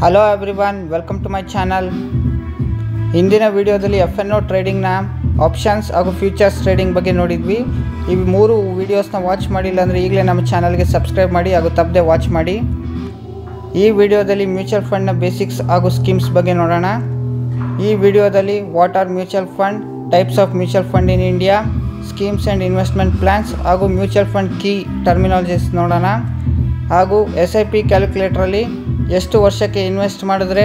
Hello everyone, welcome to my channel. ಇಂದಿನ ವಿಡಿಯೋದಲ್ಲಿ FNO ಟ್ರೇಡಿಂಗ್ನ ಆಪ್ಷನ್ಸ್ ಹಾಗೂ ಫ್ಯೂಚರ್ಸ್ ಟ್ರೇಡಿಂಗ್ ಬಗ್ಗೆ ನೋಡಿದ್ವಿ. ಈ 3 ವಿಡಿಯೋಸ್ನ ವಾಚ್ ಮಾಡಿಲ್ಲ ಅಂದರೆ ಈಗಲೇ ನಮ್ಮ ಚಾನಲ್ಗೆ ಸಬ್ಸ್ಕ್ರೈಬ್ ಮಾಡಿ ಹಾಗೂ ತಪ್ಪದೆ ವಾಚ್ ಮಾಡಿ. ಈ ವಿಡಿಯೋದಲ್ಲಿ ಮ್ಯೂಚುವಲ್ ಫಂಡ್ನ ಬೇಸಿಕ್ಸ್ ಹಾಗೂ ಸ್ಕೀಮ್ಸ್ ಬಗ್ಗೆ ನೋಡೋಣ. ಈ ವಿಡಿಯೋದಲ್ಲಿ what are mutual fund, types of mutual fund in India, schemes and investment plans ಹಾಗೂ ಮ್ಯೂಚುವಲ್ ಫಂಡ್ ಕೀ ಟರ್ಮಿನಾಲಜೀಸ್ ನೋಡೋಣ. ಹಾಗೂ SIP ಕ್ಯಾಲ್ಕುಲೇಟ್ರಲ್ಲಿ ಎಷ್ಟು ವರ್ಷಕ್ಕೆ ಇನ್ವೆಸ್ಟ್ ಮಾಡಿದ್ರೆ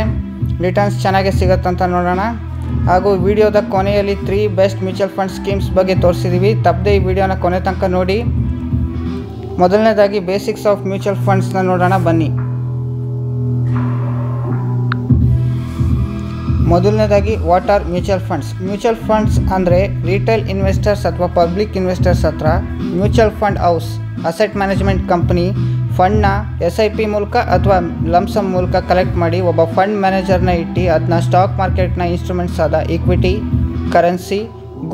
ರಿಟರ್ನ್ಸ್ ಚೆನ್ನಾಗಿ ಸಿಗುತ್ತಂತ ನೋಡೋಣ. ಹಾಗೂ ವಿಡಿಯೋದ ಕೊನೆಯಲ್ಲಿ 3 ಬೆಸ್ಟ್ ಮ್ಯೂಚುವಲ್ ಫಂಡ್ ಸ್ಕೀಮ್ಸ್ ಬಗ್ಗೆ ತೋರಿಸಿದ್ದೀವಿ. ತಪ್ಪದೆ ಈ ವಿಡಿಯೋನ ಕೊನೆ ತನಕ ನೋಡಿ. ಮೊದಲನೇದಾಗಿ ಬೇಸಿಕ್ಸ್ ಆಫ್ ಮ್ಯೂಚುವಲ್ ಫಂಡ್ಸ್ನ ನೋಡೋಣ ಬನ್ನಿ. ಮೊದಲನೇದಾಗಿ what are mutual funds. Mutual funds ಅಂದರೆ ರಿಟೇಲ್ ಇನ್ವೆಸ್ಟರ್ಸ್ ಅಥವಾ ಪಬ್ಲಿಕ್ ಇನ್ವೆಸ್ಟರ್ಸ್ ಹತ್ರ mutual fund house, asset management company ಫಂಡ್ನ SIP ಮೂಲಕ ಅಥವಾ ಲಂಸಮ್ ಮೂಲಕ ಕಲೆಕ್ಟ್ ಮಾಡಿ ಒಬ್ಬ ಫಂಡ್ ಮ್ಯಾನೇಜರ್ನ ಇಟ್ಟು ಅದನ್ನ ಸ್ಟಾಕ್ ಮಾರ್ಕೆಟ್ನ ಇನ್ಸ್ಟ್ರೂಮೆಂಟ್ಸ್ ಆದ ಈಕ್ವಿಟಿ, ಕರೆನ್ಸಿ,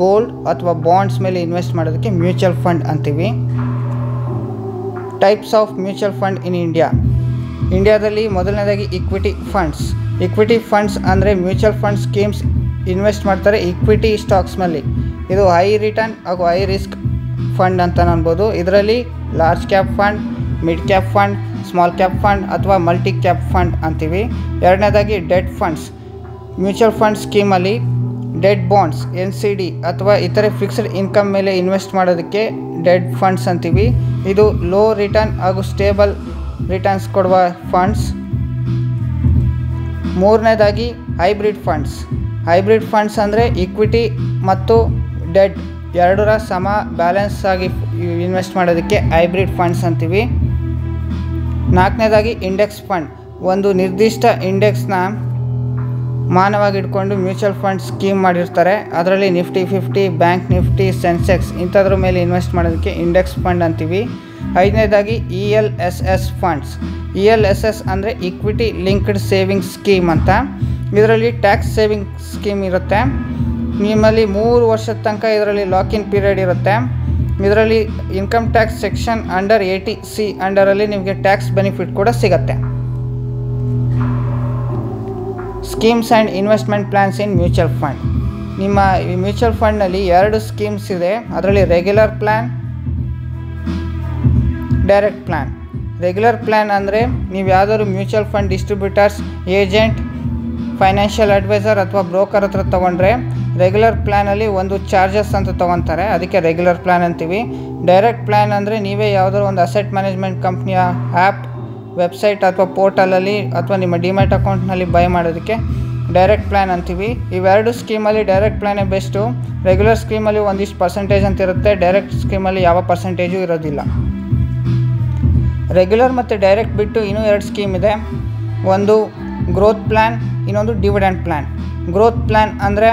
ಗೋಲ್ಡ್ ಅಥವಾ ಬಾಂಡ್ಸ್ ಮೇಲೆ ಇನ್ವೆಸ್ಟ್ ಮಾಡೋದಕ್ಕೆ ಮ್ಯೂಚುವಲ್ ಫಂಡ್ ಅಂತೀವಿ. Types of mutual fund in India. ಇಂಡಿಯಾದಲ್ಲಿ ಮೊದಲನೇದಾಗಿ ಈಕ್ವಿಟಿ ಫಂಡ್ಸ್. ಈಕ್ವಿಟಿ ಫಂಡ್ಸ್ ಅಂದರೆ ಮ್ಯೂಚುವಲ್ ಫಂಡ್ ಸ್ಕೀಮ್ಸ್ ಇನ್ವೆಸ್ಟ್ ಮಾಡ್ತಾರೆ ಈಕ್ವಿಟಿ ಸ್ಟಾಕ್ಸ್ ಮೇಲೆ. ಇದು ಹೈ ರಿಟರ್ನ್ ಹಾಗೂ ಹೈ ರಿಸ್ಕ್ ಫಂಡ್ ಅಂತ ಅನ್ಬೋದು. ಇದರಲ್ಲಿ large cap fund, mid cap fund, small cap fund ಅಥವಾ ಮಲ್ಟಿ ಕ್ಯಾಪ್ ಫಂಡ್ ಅಂತೀವಿ. ಎರಡನೇದಾಗಿ debt funds. Mutual fund ಸ್ಕೀಮಲ್ಲಿ debt bonds, NCD ಅಥವಾ ಇತರೆ ಫಿಕ್ಸ್ಡ್ ಇನ್ಕಮ್ ಮೇಲೆ ಇನ್ವೆಸ್ಟ್ ಮಾಡೋದಕ್ಕೆ ಡೆಟ್ ಫಂಡ್ಸ್ ಅಂತೀವಿ. ಇದು ಲೋ ರಿಟರ್ನ್ ಹಾಗೂ ಸ್ಟೇಬಲ್ ರಿಟರ್ನ್ಸ್ ಕೊಡುವ ಫಂಡ್ಸ್. ಮೂರನೇದಾಗಿ ಹೈಬ್ರಿಡ್ ಫಂಡ್ಸ್. ಹೈಬ್ರಿಡ್ ಫಂಡ್ಸ್ ಅಂದರೆ ಈಕ್ವಿಟಿ ಮತ್ತು ಡೆಟ್ ಎರಡರ ಸಮ ಬ್ಯಾಲೆನ್ಸ್ ಆಗಿ ಇನ್ವೆಸ್ಟ್ ಮಾಡೋದಕ್ಕೆ ಹೈಬ್ರಿಡ್ ಫಂಡ್ಸ್ ಅಂತೀವಿ. ನಾಲ್ಕನೇದಾಗಿ ಇಂಡೆಕ್ಸ್ ಫಂಡ್. ಒಂದು ನಿರ್ದಿಷ್ಟ ಇಂಡೆಕ್ಸ್ನ ಮಾನವಾಗಿ ಇಟ್ಕೊಂಡು ಮ್ಯೂಚುವಲ್ ಫಂಡ್ ಸ್ಕೀಮ್ ಮಾಡಿರ್ತಾರೆ. ಅದರಲ್ಲಿ ನಿಫ್ಟಿ 50, ಬ್ಯಾಂಕ್ ನಿಫ್ಟಿ, ಸೆನ್ಸೆಕ್ಸ್ ಇಂಥದ್ರ ಮೇಲೆ ಇನ್ವೆಸ್ಟ್ ಮಾಡೋದಕ್ಕೆ ಇಂಡೆಕ್ಸ್ ಫಂಡ್ ಅಂತೀವಿ. ಐದನೇದಾಗಿ ELSS ಫಂಡ್ಸ್. ELSS ಅಂದರೆ ಈಕ್ವಿಟಿ ಲಿಂಕ್ಡ್ ಸೇವಿಂಗ್ಸ್ ಸ್ಕೀಮ್ ಅಂತ. ಇದರಲ್ಲಿ ಟ್ಯಾಕ್ಸ್ ಸೇವಿಂಗ್ ಸ್ಕೀಮ್ ಇರುತ್ತೆ. ನಿಮ್ಮಲ್ಲಿ 3 ವರ್ಷದ ತನಕ ಇದರಲ್ಲಿ ಲಾಕಿನ್ ಪೀರಿಯಡ್ ಇರುತ್ತೆ. ಇದರಲ್ಲಿ income tax section under 80C ಅಂಡರಲ್ಲಿ ನಿಮಗೆ ಟ್ಯಾಕ್ಸ್ ಬೆನಿಫಿಟ್ ಕೂಡ ಸಿಗುತ್ತೆ. Schemes and investment plans in mutual fund. ನಿಮ್ಮ ಈ ಮ್ಯೂಚುವಲ್ ಫಂಡ್ನಲ್ಲಿ 2 ಸ್ಕೀಮ್ಸ್ ಇದೆ. ಅದರಲ್ಲಿ regular plan, direct plan. Regular plan ಅಂದರೆ ನೀವು ಯಾವುದಾದ್ರು mutual fund distributors, agent, financial advisor ಅಥವಾ ಬ್ರೋಕರ್ ಹತ್ರ ತೊಗೊಂಡ್ರೆ ರೆಗ್ಯುಲರ್ ಪ್ಲ್ಯಾನಲ್ಲಿ ಒಂದು ಚಾರ್ಜಸ್ ಅಂತ ತೊಗೊತಾರೆ, ಅದಕ್ಕೆ ರೆಗ್ಯುಲರ್ ಪ್ಲ್ಯಾನ್ ಅಂತೀವಿ. ಡೈರೆಕ್ಟ್ ಪ್ಲ್ಯಾನ್ ಅಂದರೆ ನೀವೇ ಯಾವುದಾದ್ರು ಒಂದು ಅಸೆಟ್ ಮ್ಯಾನೇಜ್ಮೆಂಟ್ ಕಂಪ್ನಿಯ ಆ್ಯಪ್, ವೆಬ್ಸೈಟ್ ಅಥವಾ ಪೋರ್ಟಲಲ್ಲಿ ಅಥವಾ ನಿಮ್ಮ ಡಿಮ್ಯಾಟ್ ಅಕೌಂಟ್ನಲ್ಲಿ ಬೈ ಮಾಡೋದಕ್ಕೆ ಡೈರೆಕ್ಟ್ ಪ್ಲ್ಯಾನ್ ಅಂತೀವಿ. ಇವೆರಡು ಸ್ಕೀಮಲ್ಲಿ ಡೈರೆಕ್ಟ್ ಪ್ಲ್ಯಾನೇ ಬೆಸ್ಟು. ರೆಗ್ಯುಲರ್ ಸ್ಕೀಮಲ್ಲಿ ಒಂದಿಷ್ಟು ಪರ್ಸೆಂಟೇಜ್ ಅಂತ ಇರುತ್ತೆ, ಡೈರೆಕ್ಟ್ ಸ್ಕೀಮಲ್ಲಿ ಯಾವ ಪರ್ಸೆಂಟೇಜು ಇರೋದಿಲ್ಲ. ರೆಗ್ಯುಲರ್ ಮತ್ತು ಡೈರೆಕ್ಟ್ ಬಿಟ್ಟು ಇನ್ನೂ 2 ಸ್ಕೀಮ್ ಇದೆ. ಒಂದು ಗ್ರೋತ್ ಪ್ಲ್ಯಾನ್, ಇನ್ನೊಂದು ಡಿವಿಡೆಂಡ್ ಪ್ಲ್ಯಾನ್. ಗ್ರೋತ್ ಪ್ಲ್ಯಾನ್ ಅಂದರೆ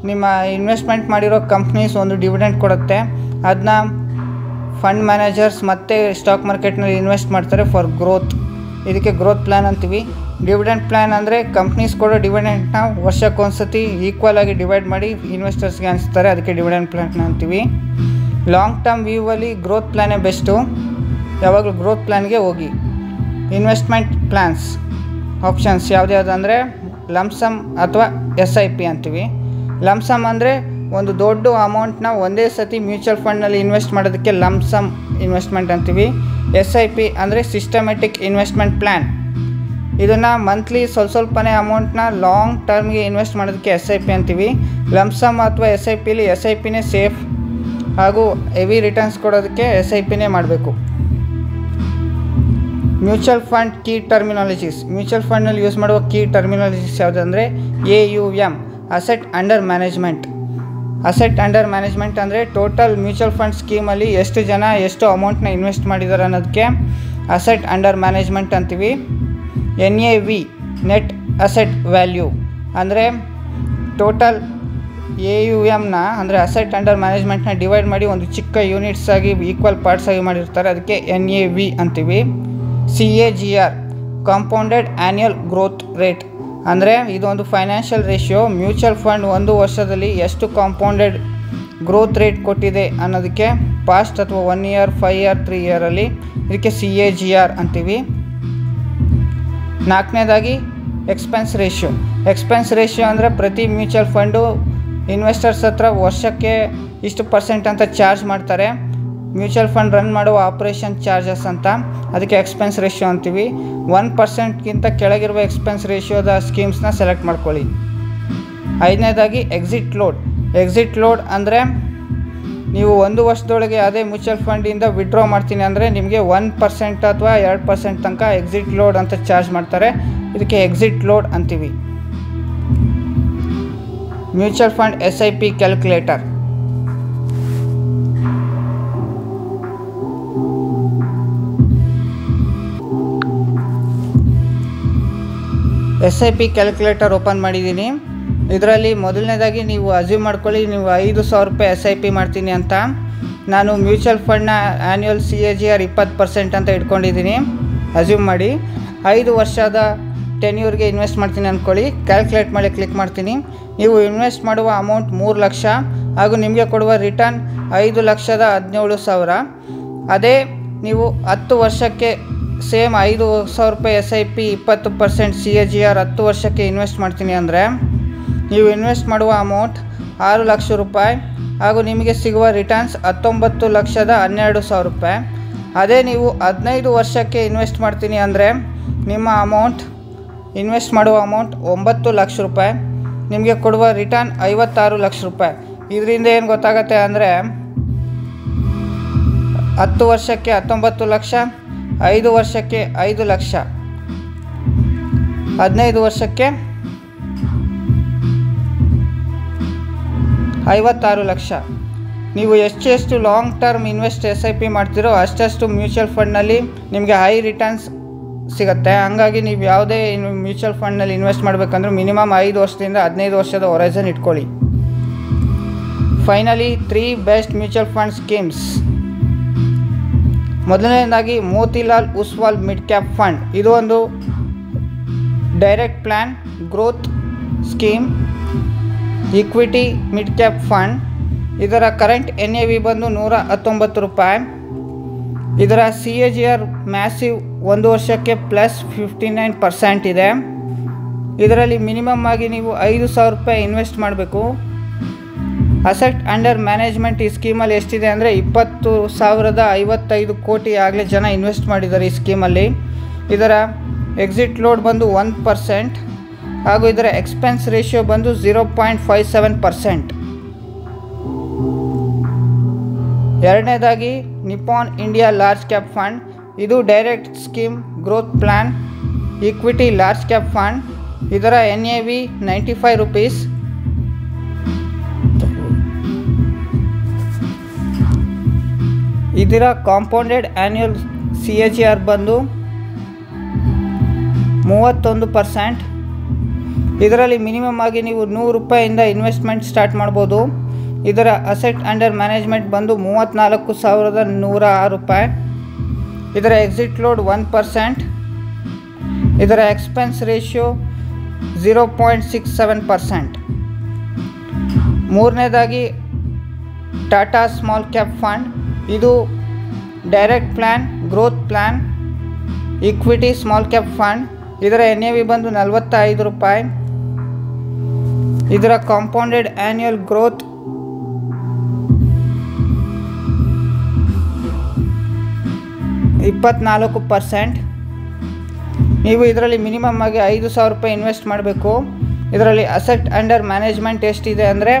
ನಿಮ್ಮ ಇನ್ವೆಸ್ಟ್ಮೆಂಟ್ ಮಾಡಿರೋ ಕಂಪ್ನೀಸ್ ಒಂದು ಡಿವಿಡೆಂಡ್ ಕೊಡುತ್ತೆ, ಅದನ್ನ ಫಂಡ್ ಮ್ಯಾನೇಜರ್ಸ್ ಮತ್ತು ಸ್ಟಾಕ್ ಮಾರ್ಕೆಟ್ನಲ್ಲಿ ಇನ್ವೆಸ್ಟ್ ಮಾಡ್ತಾರೆ ಫಾರ್ ಗ್ರೋತ್. ಇದಕ್ಕೆ ಗ್ರೋತ್ ಪ್ಲ್ಯಾನ್ ಅಂತೀವಿ. ಡಿವಿಡೆಂಡ್ ಪ್ಲ್ಯಾನ್ ಅಂದರೆ ಕಂಪ್ನೀಸ್ ಕೊಡೋ ಡಿವಿಡೆಂಡ್ನ ವರ್ಷಕ್ಕೊಂದ್ಸತಿ ಈಕ್ವಲ್ ಆಗಿ ಡಿವೈಡ್ ಮಾಡಿ ಇನ್ವೆಸ್ಟರ್ಸ್ಗೆ ಅನಿಸ್ತಾರೆ, ಅದಕ್ಕೆ ಡಿವಿಡೆಂಡ್ ಪ್ಲ್ಯಾನ್ ಅಂತೀವಿ. ಲಾಂಗ್ ಟರ್ಮ್ ವ್ಯೂವಲ್ಲಿ ಗ್ರೋತ್ ಪ್ಲ್ಯಾನೇ ಬೆಸ್ಟು. ಯಾವಾಗಲೂ ಗ್ರೋತ್ ಪ್ಲ್ಯಾನ್ಗೆ ಹೋಗಿ. ಇನ್ವೆಸ್ಟ್ಮೆಂಟ್ ಪ್ಲ್ಯಾನ್ಸ್ ಆಪ್ಷನ್ಸ್ ಯಾವ್ದು ಅಂದರೆ ಲಂಸಮ್ ಅಥವಾ SIP ಅಂತೀವಿ. ಲಂಸಮ್ ಅಂದರೆ ಒಂದು ದೊಡ್ಡ ಅಮೌಂಟ್ನ ಒಂದೇ ಸತಿ ಮ್ಯೂಚುವಲ್ ಫಂಡ್ನಲ್ಲಿ ಇನ್ವೆಸ್ಟ್ ಮಾಡೋದಕ್ಕೆ ಲಂಸಮ್ ಇನ್ವೆಸ್ಟ್ಮೆಂಟ್ ಅಂತೀವಿ. SIP ಅಂದರೆ ಸಿಸ್ಟಮೆಟಿಕ್ ಇನ್ವೆಸ್ಟ್ಮೆಂಟ್ ಪ್ಲ್ಯಾನ್. ಇದನ್ನು ಮಂತ್ಲಿ ಸ್ವಲ್ಪನೇ ಅಮೌಂಟ್ನ ಲಾಂಗ್ ಟರ್ಮ್ಗೆ ಇನ್ವೆಸ್ಟ್ ಮಾಡೋದಕ್ಕೆ SIP ಅಂತೀವಿ. ಲಂಸಮ್ ಅಥವಾ SIPಲಿ SIPನೇ ಸೇಫ್ ಹಾಗೂ ಹೆವಿ ರಿಟರ್ನ್ಸ್ ಕೊಡೋದಕ್ಕೆ SIPನೇ ಮಾಡಬೇಕು. Mutual fund key terminologies. Mutual ಫಂಡ್ನಲ್ಲಿ ಯೂಸ್ ಮಾಡುವ ಕೀ ಟರ್ಮಿನಾಲಜೀಸ್ ಯಾವುದಂದರೆ AUM, asset under management. Asset under management ಅಂದರೆ ಟೋಟಲ್ ಮ್ಯೂಚುವಲ್ ಫಂಡ್ ಸ್ಕೀಮಲ್ಲಿ ಎಷ್ಟು ಜನ ಎಷ್ಟು ಅಮೌಂಟ್ನ ಇನ್ವೆಸ್ಟ್ ಮಾಡಿದ್ದಾರೆ ಅನ್ನೋದಕ್ಕೆ ಅಸೆಟ್ ಅಂಡರ್ ಮ್ಯಾನೇಜ್ಮೆಂಟ್ ಅಂತೀವಿ. NAV, ನೆಟ್ ಅಸೆಟ್ ವ್ಯಾಲ್ಯೂ ಅಂದರೆ ಟೋಟಲ್ AUMನ ಅಂದರೆ ಅಸೆಟ್ ಅಂಡರ್ ಮ್ಯಾನೇಜ್ಮೆಂಟ್ನ ಡಿವೈಡ್ ಮಾಡಿ ಒಂದು ಚಿಕ್ಕ ಯೂನಿಟ್ಸ್ ಆಗಿ ಈಕ್ವಲ್ ಪಾರ್ಟ್ಸ್ ಆಗಿ ಮಾಡಿರ್ತಾರೆ, ಅದಕ್ಕೆ NAV ಅಂತೀವಿ. CAGR, compounded annual growth rate ಅಂದರೆ ಇದೊಂದು ಫೈನಾನ್ಷಿಯಲ್ ರೇಷಿಯೋ. ಮ್ಯೂಚುವಲ್ ಫಂಡ್ 1 ವರ್ಷದಲ್ಲಿ ಎಷ್ಟು ಕಾಂಪೌಂಡೆಡ್ ಗ್ರೋತ್ ರೇಟ್ ಕೊಟ್ಟಿದೆ ಅನ್ನೋದಕ್ಕೆ ಪಾಸ್ಟ್ ಅಥವಾ 1 ಇಯರ್, 5 ಇಯರ್, 3 ಇಯರಲ್ಲಿ ಇದಕ್ಕೆ CAGR ಅಂತೀವಿ. ನಾಲ್ಕನೇದಾಗಿ ಎಕ್ಸ್ಪೆನ್ಸ್ ರೇಷಿಯೋ ಅಂದರೆ ಪ್ರತಿ ಮ್ಯೂಚುವಲ್ ಫಂಡು ಇನ್ವೆಸ್ಟರ್ಸ್ ಹತ್ರ ವರ್ಷಕ್ಕೆ ಇಷ್ಟು % ಅಂತ ಚಾರ್ಜ್ ಮಾಡ್ತಾರೆ. ಮ್ಯೂಚುವಲ್ ಫಂಡ್ ರನ್ ಮಾಡುವ ಆಪ್ರೇಷನ್ ಚಾರ್ಜಸ್ ಅಂತ, ಅದಕ್ಕೆ ಎಕ್ಸ್ಪೆನ್ಸ್ ರೇಷಿಯೋ ಅಂತೀವಿ. 1%ಗಿಂತ ಕೆಳಗಿರುವ ಎಕ್ಸ್ಪೆನ್ಸ್ ರೇಷಿಯೋದ ಸ್ಕೀಮ್ಸ್ನ ಸೆಲೆಕ್ಟ್ ಮಾಡ್ಕೊಳ್ಳಿ. 5ನೇದಾಗಿ ಎಕ್ಸಿಟ್ ಲೋಡ್ ಅಂದರೆ ನೀವು 1 ವರ್ಷದೊಳಗೆ ಯಾವುದೇ ಮ್ಯೂಚುವಲ್ ಫಂಡಿಂದ ವಿಡ್ರಾ ಮಾಡ್ತೀನಿ ಅಂದರೆ ನಿಮಗೆ 1% ಅಥವಾ 2% ತನಕ ಎಕ್ಸಿಟ್ ಲೋಡ್ ಅಂತ ಚಾರ್ಜ್ ಮಾಡ್ತಾರೆ. ಇದಕ್ಕೆ ಎಕ್ಸಿಟ್ ಲೋಡ್ ಅಂತೀವಿ. Mutual fund SIP calculator. SIP calculator open ಮಾಡಿದ್ದೀನಿ. ಇದರಲ್ಲಿ ಮೊದಲನೇದಾಗಿ ನೀವು ಅಸ್ಯೂಮ್ ಮಾಡ್ಕೊಳ್ಳಿ, ನೀವು 5,000 ರೂಪಾಯಿ SIP ಮಾಡ್ತೀನಿ ಅಂತ. ನಾನು ಮ್ಯೂಚುವಲ್ ಫಂಡ್ನ ಆ್ಯನ್ಯುವಲ್ CAGR 20% ಅಂತ ಇಟ್ಕೊಂಡಿದ್ದೀನಿ. ಅಸ್ಯೂಮ್ ಮಾಡಿ 5 ವರ್ಷದ ಟೆನ್ಯೂರ್ಗೆ ಇನ್ವೆಸ್ಟ್ ಮಾಡ್ತೀನಿ ಅಂದ್ಕೊಳ್ಳಿ. ಕ್ಯಾಲ್ಕುಲೇಟ್ ಮಾಡಿ ಕ್ಲಿಕ್ ಮಾಡ್ತೀನಿ. ನೀವು ಇನ್ವೆಸ್ಟ್ ಮಾಡುವ ಅಮೌಂಟ್ 3 ಲಕ್ಷ ಹಾಗೂ ನಿಮಗೆ ಕೊಡುವ ರಿಟರ್ನ್ 5,17,000. ಅದೇ ನೀವು 10 ವರ್ಷಕ್ಕೆ ಸೇಮ್ 5,000 ರೂಪಾಯಿ SIP 20% CAGR 10 ವರ್ಷಕ್ಕೆ ಇನ್ವೆಸ್ಟ್ ಮಾಡ್ತೀನಿ ಅಂದರೆ ನೀವು ಇನ್ವೆಸ್ಟ್ ಮಾಡುವ ಅಮೌಂಟ್ 6 ಲಕ್ಷ ರೂಪಾಯಿ ಹಾಗೂ ನಿಮಗೆ ಸಿಗುವ ರಿಟರ್ನ್ಸ್ 19,12,000 ರೂಪಾಯಿ. ಅದೇ ನೀವು 15 ವರ್ಷಕ್ಕೆ ಇನ್ವೆಸ್ಟ್ ಮಾಡ್ತೀನಿ ಅಂದರೆ ನಿಮ್ಮ ಇನ್ವೆಸ್ಟ್ ಮಾಡುವ ಅಮೌಂಟ್ 9 ಲಕ್ಷ ರೂಪಾಯಿ, ನಿಮಗೆ ಕೊಡುವ ರಿಟರ್ನ್ 56 ಲಕ್ಷ ರೂಪಾಯಿ. ಇದರಿಂದ ಏನು ಗೊತ್ತಾಗತ್ತೆ ಅಂದರೆ 10 ವರ್ಷಕ್ಕೆ 19 ಲಕ್ಷ, 5 ವರ್ಷಕ್ಕೆ 5 ಲಕ್ಷ, 15 ವರ್ಷಕ್ಕೆ 56 ಲಕ್ಷ. ನೀವು ಎಷ್ಟು ಲಾಂಗ್ ಟರ್ಮ್ SIP ಮಾಡ್ತೀರೋ ಅಷ್ಟು ಮ್ಯೂಚುವಲ್ ಫಂಡ್ನಲ್ಲಿ ನಿಮಗೆ ಹೈ ರಿಟರ್ನ್ಸ್ ಸಿಗುತ್ತೆ. ಹಾಗಾಗಿ ನೀವು ಯಾವುದೇ ಮ್ಯೂಚುವಲ್ ಫಂಡ್ನಲ್ಲಿ ಇನ್ವೆಸ್ಟ್ ಮಾಡಬೇಕಂದ್ರೆ ಮಿನಿಮಮ್ 5 ವರ್ಷದಿಂದ 15 ವರ್ಷದ ಹೊರೈಸನ್ ಇಟ್ಕೊಳ್ಳಿ. Finally 3 best mutual fund schemes. ಮೊದಲನೇದಾಗಿ Motilal Oswal mid cap fund. ಇದು ಒಂದು direct plan growth scheme equity mid cap fund. ಇದರ ಕರೆಂಟ್ NAV ಬಂದು 119 ರೂಪಾಯಿ. ಇದರ CAGR ಮ್ಯಾಸಿವ್ 1 ವರ್ಷಕ್ಕೆ +59% ಇದೆ. ಇದರಲ್ಲಿ ಮಿನಿಮಮ್ ಆಗಿ ನೀವು 5,000 ರೂಪಾಯಿ ಇನ್ವೆಸ್ಟ್ ಮಾಡಬೇಕು. ಅಸೆಟ್ ಅಂಡರ್ ಮ್ಯಾನೇಜ್ಮೆಂಟ್ ಈ ಸ್ಕೀಮಲ್ಲಿ ಎಷ್ಟಿದೆ ಅಂದರೆ 20,055 ಕೋಟಿ ಆಗಲೇ ಜನ ಇನ್ವೆಸ್ಟ್ ಮಾಡಿದ್ದಾರೆ ಈ ಸ್ಕೀಮಲ್ಲಿ. ಇದರ ಎಕ್ಸಿಟ್ ಲೋಡ್ ಬಂದು 1% ಹಾಗೂ ಇದರ ಎಕ್ಸ್ಪೆನ್ಸ್ ರೇಷಿಯೋ ಬಂದು 0.57%. ಎರಡನೇದಾಗಿ Nippon India large cap fund. ಇದು direct scheme growth plan equity large cap fund. ಇದರ NAV 95 ರೂಪೀಸ್. ಇದರ ಕಾಂಪೌಂಡೆಡ್ ಆ್ಯನ್ಯುವಲ್ CAGR ಬಂದು 31%. ಇದರಲ್ಲಿ ಮಿನಿಮಮ್ ಆಗಿ ನೀವು 100 ರೂಪಾಯಿಯಿಂದ ಇನ್ವೆಸ್ಟ್ಮೆಂಟ್ ಸ್ಟಾರ್ಟ್ ಮಾಡ್ಬೋದು. ಇದರ ಅಸೆಟ್ ಅಂಡರ್ ಮ್ಯಾನೇಜ್ಮೆಂಟ್ ಬಂದು 34,106 ರೂಪಾಯಿ. ಇದರ ಎಕ್ಸಿಟ್ ಲೋಡ್ 1%. ಇದರ ಎಕ್ಸ್ಪೆನ್ಸ್ ರೇಷಿಯೋ 0.67%. ಮೂರನೇದಾಗಿ ಟಾಟಾ ಸ್ಮಾಲ್ ಕ್ಯಾಪ್ ಫಂಡ್. ಇದು direct plan growth plan equity small cap fund. ಇದರ NAV ಬಂದು 45 ರೂಪಾಯಿ. ಇದರ ಕಾಂಪೌಂಡೆಡ್ ಆ್ಯನ್ಯುವಲ್ ಗ್ರೋತ್ 24%. ನೀವು ಇದರಲ್ಲಿ ಮಿನಿಮಮ್ ಆಗಿ 5,000 ರೂಪಾಯಿ ಇನ್ವೆಸ್ಟ್ ಮಾಡಬೇಕು. ಇದರಲ್ಲಿ ಅಸೆಟ್ ಅಂಡರ್ ಮ್ಯಾನೇಜ್ಮೆಂಟ್ ಎಷ್ಟಿದೆ ಅಂದರೆ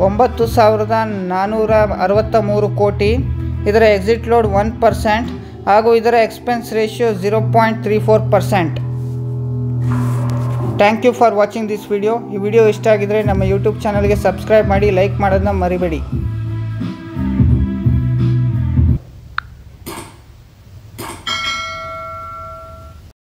9,463 ಕೋಟಿ. ಇದರ ಎಕ್ಸಿಟ್ ಲೋಡ್ 1% ಹಾಗೂ ಇದರ expense ratio 0.34%. Thank you for watching this video. ಈ ವಿಡಿಯೋ ಇಷ್ಟ ಆಗಿದರೆ ನಮ್ಮ ಯೂಟ್ಯೂಬ್ ಚಾನಲ್ಗೆ ಸಬ್ಸ್ಕ್ರೈಬ್ ಮಾಡಿ, ಲೈಕ್ ಮಾಡೋದನ್ನ ಮರಿಬೇಡಿ.